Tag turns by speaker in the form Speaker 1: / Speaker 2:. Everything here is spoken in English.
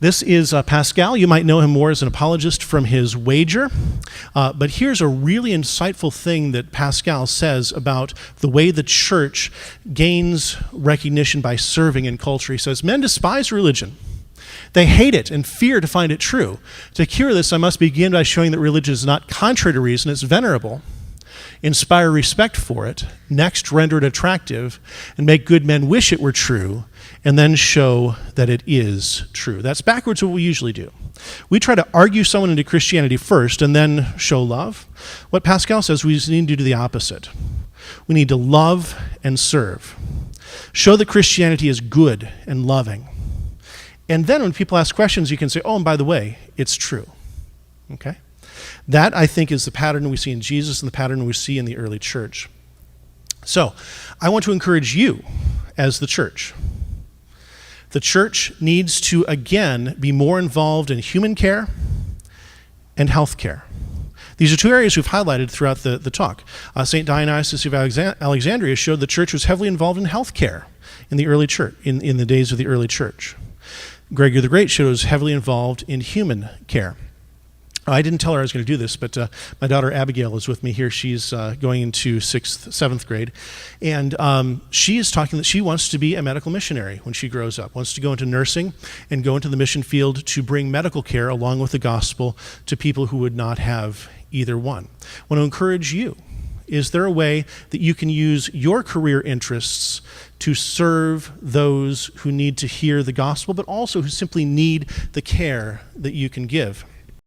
Speaker 1: This is Pascal. You might know him more as an apologist from his wager. But here's a really insightful thing that Pascal says about the way the church gains recognition by serving in culture. He says, men despise religion. They hate it and fear to find it true. To cure this, I must begin by showing that religion is not contrary to reason, it's venerable. Inspire respect for it, next render it attractive, and make good men wish it were true, and then show that it is true. That's backwards what we usually do. We try to argue someone into Christianity first and then show love. What Pascal says, we need to do the opposite. We need to love and serve. Show that Christianity is good and loving. And then when people ask questions, you can say, oh, and by the way, it's true. Okay? That, I think, is the pattern we see in Jesus and the pattern we see in the early church. So, I want to encourage you as the church. The church needs to, again, be more involved in human care and health care. These are two areas we've highlighted throughout the talk. St. Dionysius of Alexandria showed the church was heavily involved in health care in the early church, in the days of the early church. Gregory the Great showed it was heavily involved in human care. I didn't tell her I was going to do this, but my daughter Abigail is with me here. She's going into 6th, 7th grade. And she is talking that she wants to be a medical missionary when she grows up, wants to go into nursing and go into the mission field to bring medical care along with the gospel to people who would not have either one. I want to encourage you. Is there a way that you can use your career interests to serve those who need to hear the gospel, but also who simply need the care that you can give?